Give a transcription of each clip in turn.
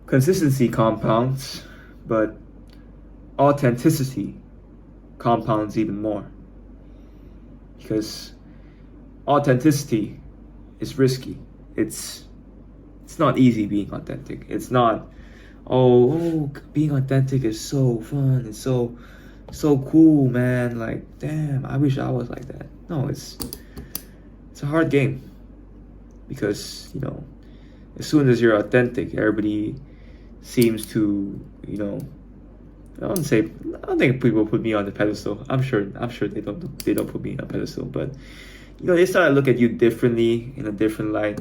Consistency compounds, but authenticity compounds even more. Because authenticity is risky. It's not easy being authentic. It's not, being authentic is so fun. It's so cool, man. Like, damn, I wish I was like that. No, it's a hard game because, as soon as you're authentic, everybody seems to, I don't think people put me on the pedestal. I'm sure they don't put me on a pedestal, but they start to look at you differently, in a different light,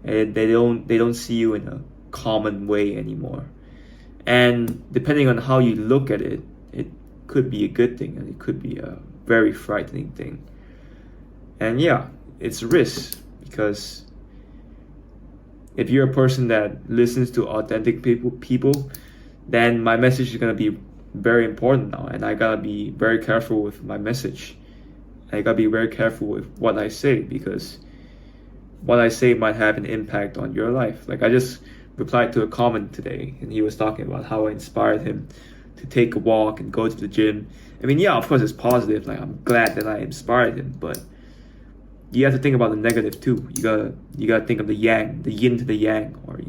and they don't see you in a common way anymore. And depending on how you look at it, it could be a good thing and it could be a very frightening thing. And yeah, it's a risk because if you're a person that listens to authentic people, then my message is gonna be very important now, and I gotta be very careful with my message. I gotta be very careful with what I say because what I say might have an impact on your life. Like I just replied to a comment today, and he was talking about how I inspired him to take a walk and go to the gym. I mean, yeah, of course it's positive. Like I'm glad that I inspired him, but you have to think about the negative too. You gotta think of the yang, the yin to the yang, or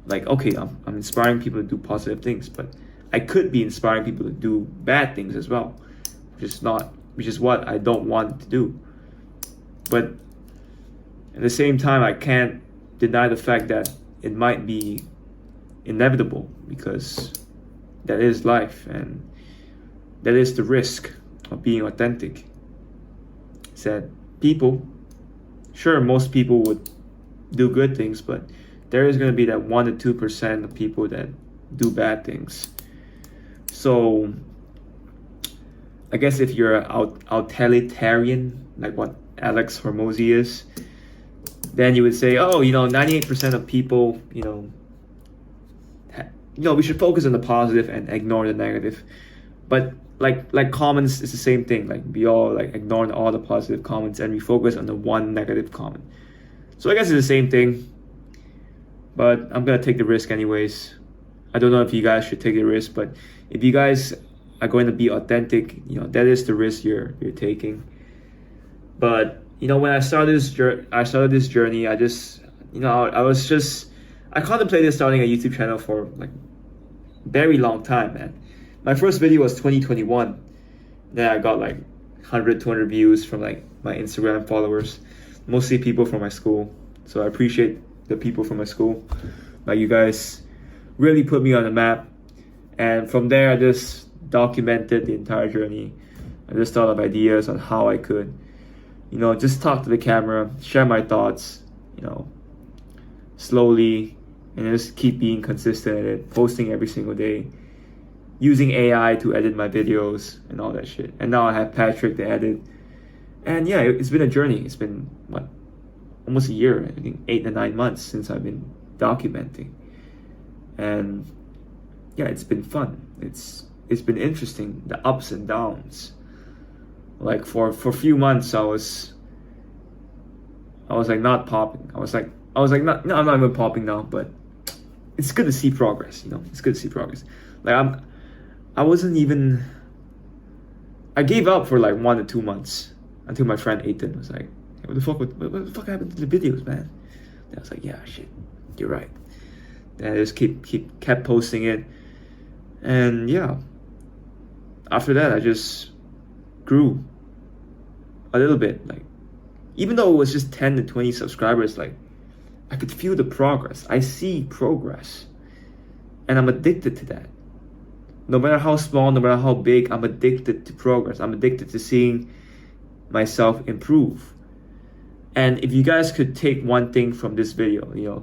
like okay, I'm inspiring people to do positive things, but I could be inspiring people to do bad things as well, which is what I don't want to do. But at the same time, I can't deny the fact that it might be inevitable because that is life and that is the risk of being authentic. It's that most people would do good things, but there is going to be that 1 to 2% of people that do bad things. So I guess if you're an utilitarian, like what Alex Hormozy is, then you would say, 98% of people, we should focus on the positive and ignore the negative. But like comments is the same thing. Like we all like ignore all the positive comments and we focus on the one negative comment. So I guess it's the same thing. But I'm gonna take the risk anyways. I don't know if you guys should take the risk, but if you guys are going to be authentic, that is the risk you're taking. But when I started this journey, I just I contemplated starting a YouTube channel for like very long time, man. My first video was 2021. Then I got like 100, 200 views from like my Instagram followers, mostly people from my school. So I appreciate the people from my school. Like you guys really put me on the map. And from there, I just documented the entire journey. I just thought of ideas on how I could, just talk to the camera, share my thoughts, slowly, and just keep being consistent at it, posting every single day, using AI to edit my videos and all that shit. And now I have Patrick to edit. And yeah, it's been a journey. It's been, almost a year, I think 8 to 9 months since I've been documenting. And yeah, it's been fun. It's been interesting, the ups and downs. Like for a few months I was like not popping. I was like no, I'm not even popping now, but it's good to see progress, It's good to see progress. Like I gave up for like 1 to 2 months until my friend Ethan was like, hey, what the fuck happened to the videos, man? And I was like, yeah, shit, you're right. And I just kept posting it. And yeah, after that I just grew a little bit. Like even though it was just 10 to 20 subscribers, like I could feel the progress. I see progress, and I'm addicted to that. No matter how small, no matter how big, I'm addicted to progress. I'm addicted to seeing myself improve. And if you guys could take one thing from this video,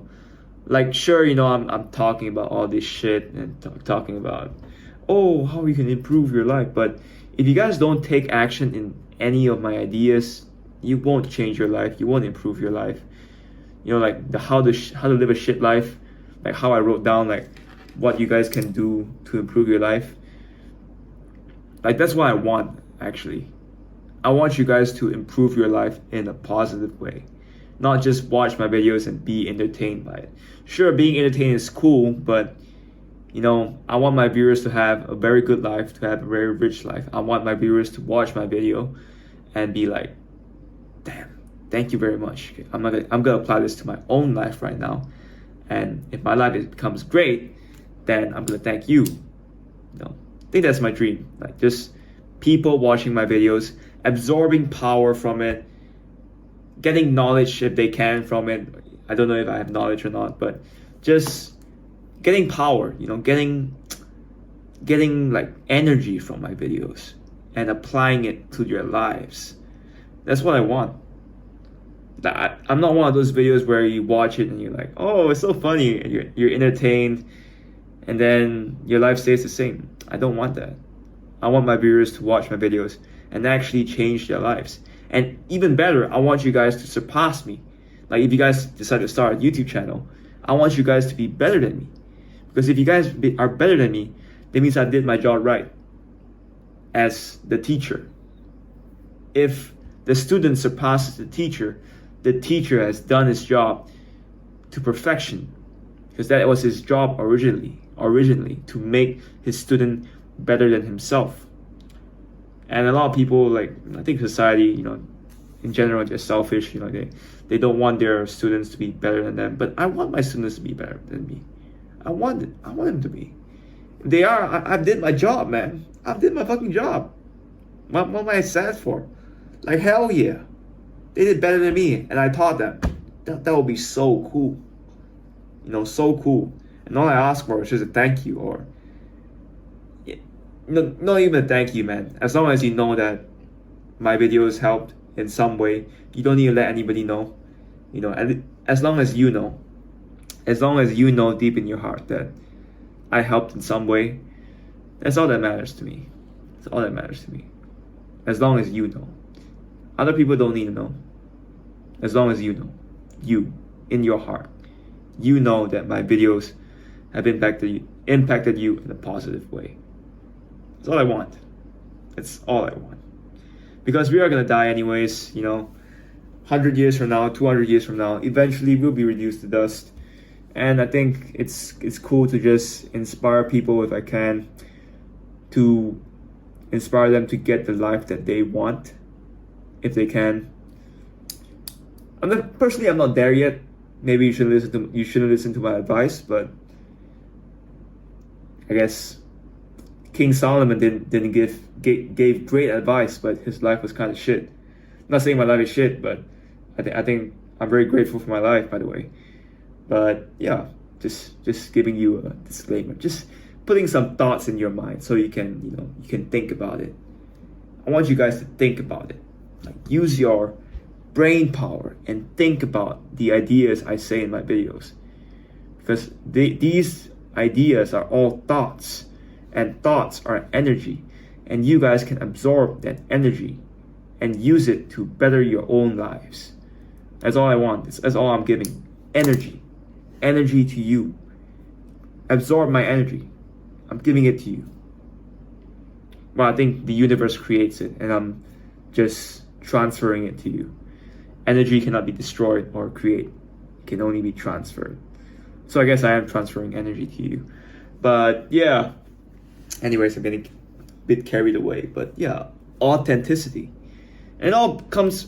like sure, I'm talking about all this shit and talking about how you can improve your life, but if you guys don't take action in any of my ideas, you won't change your life. You won't improve your life. Like the how to live a shit life, like how I wrote down like what you guys can do to improve your life. Like that's what I want actually. I want you guys to improve your life in a positive way. Not just watch my videos and be entertained by it. Sure, being entertained is cool, but I want my viewers to have a very good life, to have a very rich life. I want my viewers to watch my video and be like, damn, thank you very much. I'm gonna apply this to my own life right now. And if my life becomes great, then I'm gonna thank you. I think that's my dream. Like, just people watching my videos, absorbing power from it, getting knowledge if they can from it. I don't know if I have knowledge or not, but just getting power, getting like energy from my videos and applying it to your lives. That's what I want. I'm not one of those videos where you watch it and you're like, oh, it's so funny, and you're entertained, and then your life stays the same. I don't want that. I want my viewers to watch my videos and actually change their lives. And even better, I want you guys to surpass me. Like, if you guys decide to start a YouTube channel, I want you guys to be better than me. Because if you guys are better than me, that means I did my job right as the teacher. If the student surpasses the teacher has done his job to perfection, because that was his job originally to make his student better than himself. And a lot of people, like, I think society, in general, they're selfish. They don't want their students to be better than them. But I want my students to be better than me. I want them to be. If they are, I did my job, man. I did my fucking job. What am I sad for? Like, hell yeah. They did better than me, and I taught them. That would be so cool. So cool. And all I ask for is just a thank you, or not even a thank you, man. As long as you know that my videos helped in some way, you don't need to let anybody know. And as long as you know deep in your heart that I helped in some way, that's all that matters to me. That's all that matters to me. As long as you know. Other people don't need to know. As long as you know. You, in your heart. You know that my videos have impacted you in a positive way. That's all I want. That's all I want. Because we are going to die anyways, 100 years from now, 200 years from now, eventually we'll be reduced to dust. And I think it's cool to just inspire people, if I can, to inspire them to get the life that they want, if they can. I'm not there yet. Maybe you shouldn't listen to my advice, but I guess King Solomon didn't gave great advice, but his life was kind of shit. I'm not saying my life is shit, but I think I'm very grateful for my life, by the way. But yeah, just giving you a disclaimer, just putting some thoughts in your mind so you can think about it. I want you guys to think about it. Like, use your brain power and think about the ideas I say in my videos, because these ideas are all thoughts, and thoughts are energy, and you guys can absorb that energy and use it to better your own lives. That's all I want. That's all I'm giving. Energy to you. Absorb my energy. I'm giving it to you. Well, I think the universe creates it, and I'm just transferring it to you. Energy cannot be destroyed or created. It can only be transferred. So I guess I am transferring energy to you. But yeah, anyways, I'm getting a bit carried away. But yeah, authenticity. And it all comes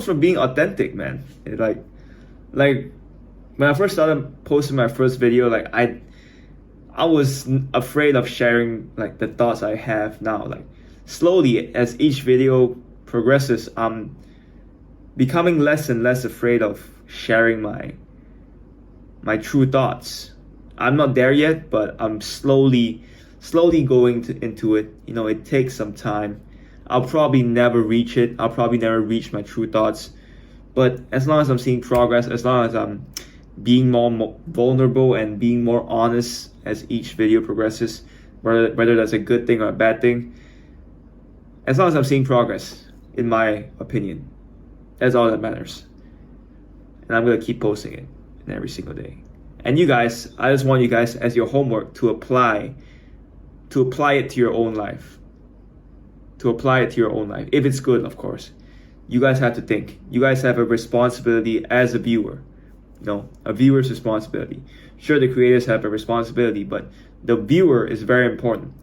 from being authentic, man. Like when I first started posting my first video, like I was afraid of sharing like the thoughts I have now. Like, slowly as each video progresses, I'm becoming less and less afraid of sharing my true thoughts. I'm not there yet, but I'm slowly going into it. It takes some time. I'll probably never reach it. I'll probably never reach my true thoughts. But as long as I'm seeing progress, as long as I'm being more vulnerable and being more honest as each video progresses, whether that's a good thing or a bad thing, as long as I'm seeing progress, in my opinion, that's all that matters. And I'm going to keep posting it in every single day. And you guys, I just want you guys, as your homework, to apply it to your own life. to apply it to your own life. If it's good, of course. You guys have to think. You guys have a responsibility as a viewer. A viewer's responsibility. Sure, the creators have a responsibility, but the viewer is very important.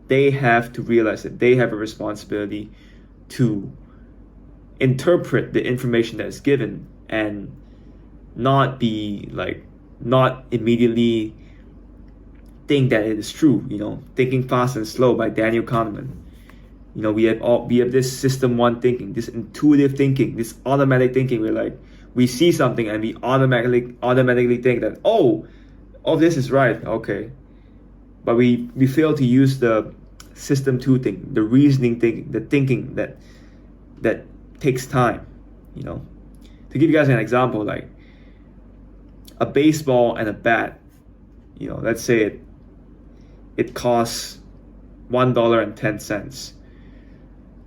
They have to realize that they have a responsibility to interpret the information that is given and not immediately think that it is true. Thinking Fast and Slow by Daniel Kahneman. We have this system one thinking, this intuitive thinking, this automatic thinking. We see something and we automatically think that oh, this is right, okay. But we fail to use the system two thinking, the reasoning thinking, the thinking that takes time. To give you guys an example, like a baseball and a bat, let's say it costs $1.10.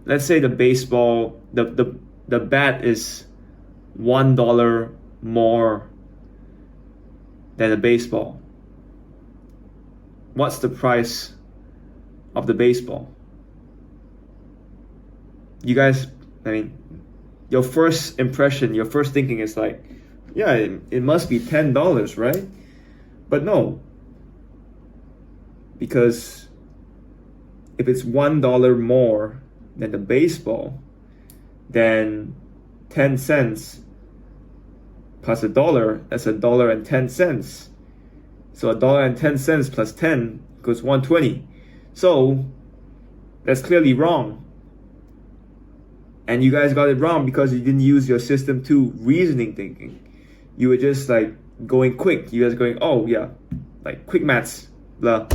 Let's say the baseball, the bat is $1 more than the baseball. What's the price of the baseball? You guys, your first impression, your first thinking is like, yeah, it must be $10, right? But no, because if it's $1 more than the baseball, then 10 cents plus $1, that's $1.10. So $1.10 plus 10 equals 120. So that's clearly wrong. And you guys got it wrong because you didn't use your system two reasoning thinking. You were just like going quick. You guys going, oh yeah, like quick maths, blah.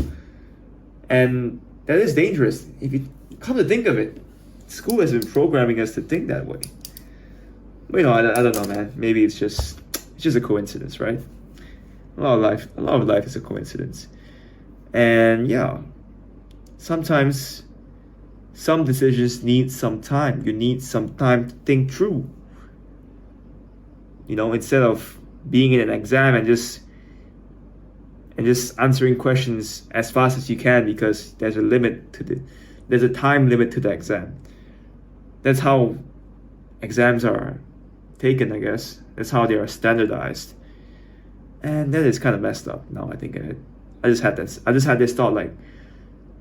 And that is dangerous. If you come to think of it, school has been programming us to think that way. But I don't know, man. Maybe it's just a coincidence, right? A lot of life is a coincidence. And yeah, sometimes some decisions need some time. You need some time to think through. Instead of being in an exam and just answering questions as fast as you can because there's a time limit to the exam. That's how exams are taken, I guess. That's how they are standardized. And that is kind of messed up now I think of it. I just had this thought like,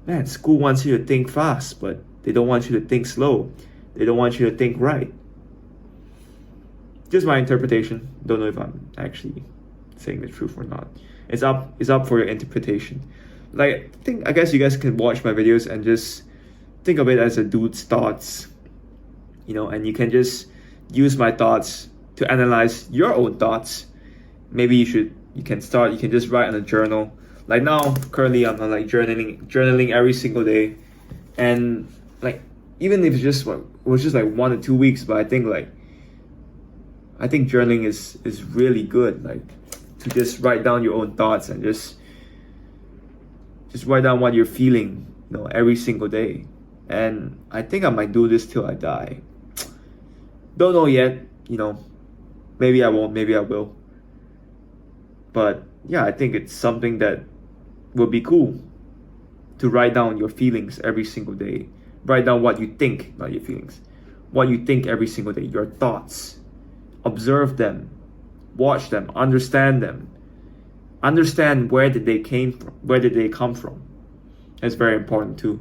man, school wants you to think fast, but they don't want you to think slow. They don't want you to think right. Just my interpretation. Don't know if I'm actually saying the truth or not. It's up for your interpretation. I guess you guys can watch my videos and just think of it as a dude's thoughts. And you can just use my thoughts to analyze your own thoughts. Maybe you can just write in a journal. Like now, currently I'm like journaling every single day. And like, even if it was just like 1 or 2 weeks, but I think journaling is really good. Like to just write down your own thoughts and just write down what you're feeling, every single day. And I think I might do this till I die. Don't know yet, maybe I won't, maybe I will. But yeah, I think it's something that would be cool to write down your feelings every single day. Write down what you think, not your feelings. What you think every single day, your thoughts. Observe them, watch them, understand them. Understand where did they come from. That's very important too.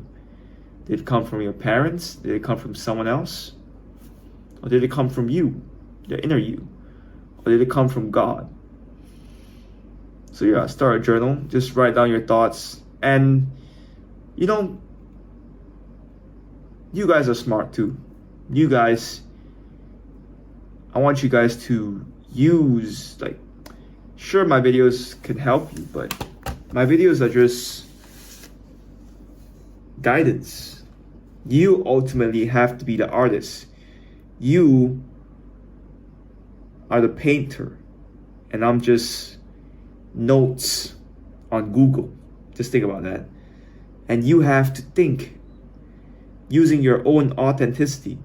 Did it come from your parents? Did it come from someone else? Or did it come from you, the inner you? Or did it come from God? So yeah, start a journal. Just write down your thoughts. And you guys are smart too. I want you guys to use, sure, my videos can help you, but my videos are just guidance. You ultimately have to be the artist. You are the painter, and I'm just notes on Google. Just think about that. And you have to think using your own authenticity,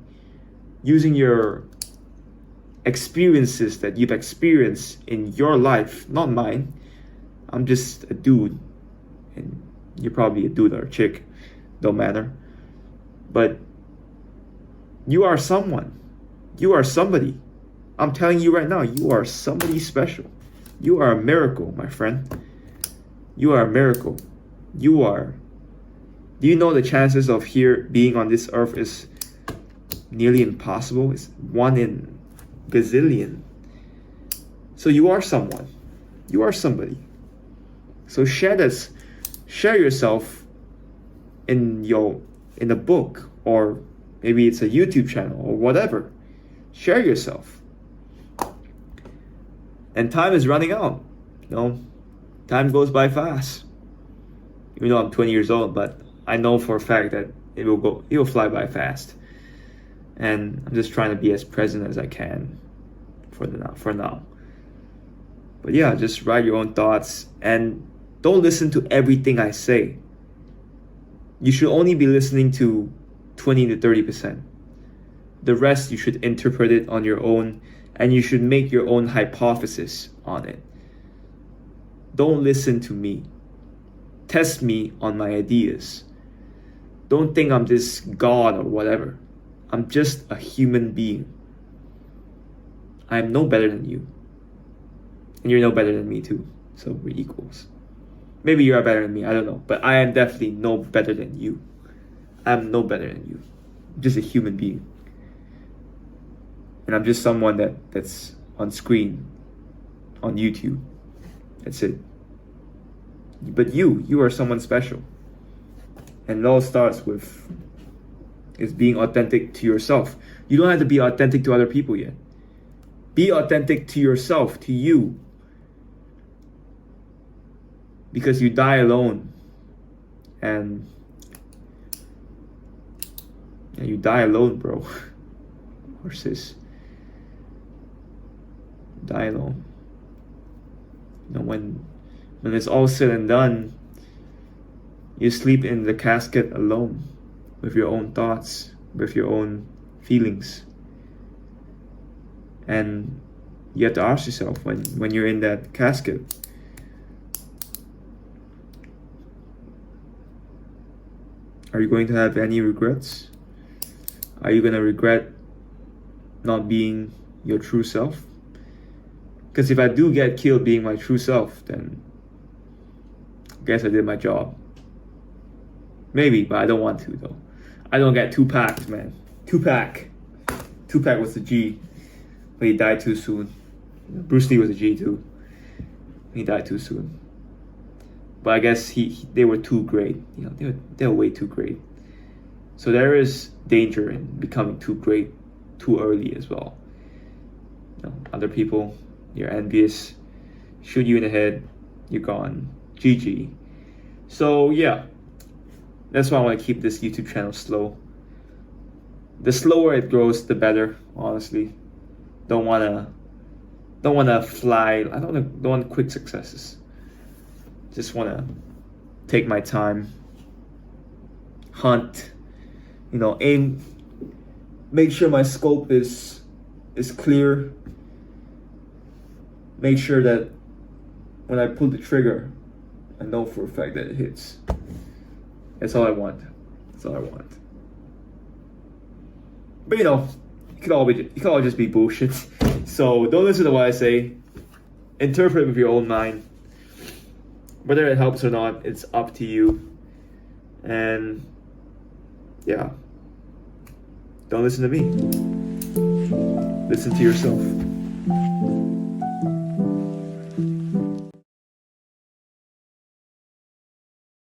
using your experiences that you've experienced in your life, not mine. I'm just a dude, and you're probably a dude or a chick, don't matter. But You are someone. You are somebody. I'm telling you right now, you are somebody special. You are a miracle, my friend. You are a miracle. You are. Do you know the chances of here being on this earth is nearly impossible? It's 1 in gazillion. So you are someone. You are somebody. So share this. Share yourself in a book, or maybe it's a YouTube channel or whatever. Share yourself. And time is running out. Time goes by fast. Even though I'm 20 years old, but I know for a fact that it will fly by fast. And I'm just trying to be as present as I can for now. But yeah, just write your own thoughts and don't listen to everything I say. You should only be listening to 20 to 30%. The rest you should interpret it on your own, and you should make your own hypothesis on it. Don't listen to me. Test me on my ideas. Don't think I'm this god or whatever. I'm just a human being. I'm no better than you. And you're no better than me too. So we're equals. Maybe you are better than me, I don't know. But I am definitely no better than you. I'm no better than you. I'm just a human being. And I'm just someone that's on screen, on YouTube. That's it. But you are someone special. And it all starts with being authentic to yourself. You don't have to be authentic to other people yet. Be authentic to yourself, to you. Because you die alone. And you die alone, bro. Or sis. Die alone. When it's all said and done, you sleep in the casket alone, with your own thoughts, with your own feelings. And you have to ask yourself, when you're in that casket, are you going to have any regrets? Are you going to regret not being your true self? Because if I do get killed being my true self, then I guess I did my job. Maybe, but I don't want to though. I don't get Tupac, man. Tupac was a G, but he died too soon. Bruce Lee was a G too. He died too soon. But I guess they were too great. They were way too great. So there is danger in becoming too great too early as well. Other people, you're envious, shoot you in the head, you're gone. GG. So yeah, that's why I want to keep this YouTube channel slow. The slower it grows, the better. Honestly, don't wanna fly. I don't want quick successes. Just wanna take my time, hunt. Aim. Make sure my scope is clear. Make sure that when I pull the trigger, I know for a fact that it hits. That's all I want. That's all I want. But it could all just be bullshit. So don't listen to what I say. Interpret it with your own mind. Whether it helps or not, it's up to you. And yeah, don't listen to me. Listen to yourself.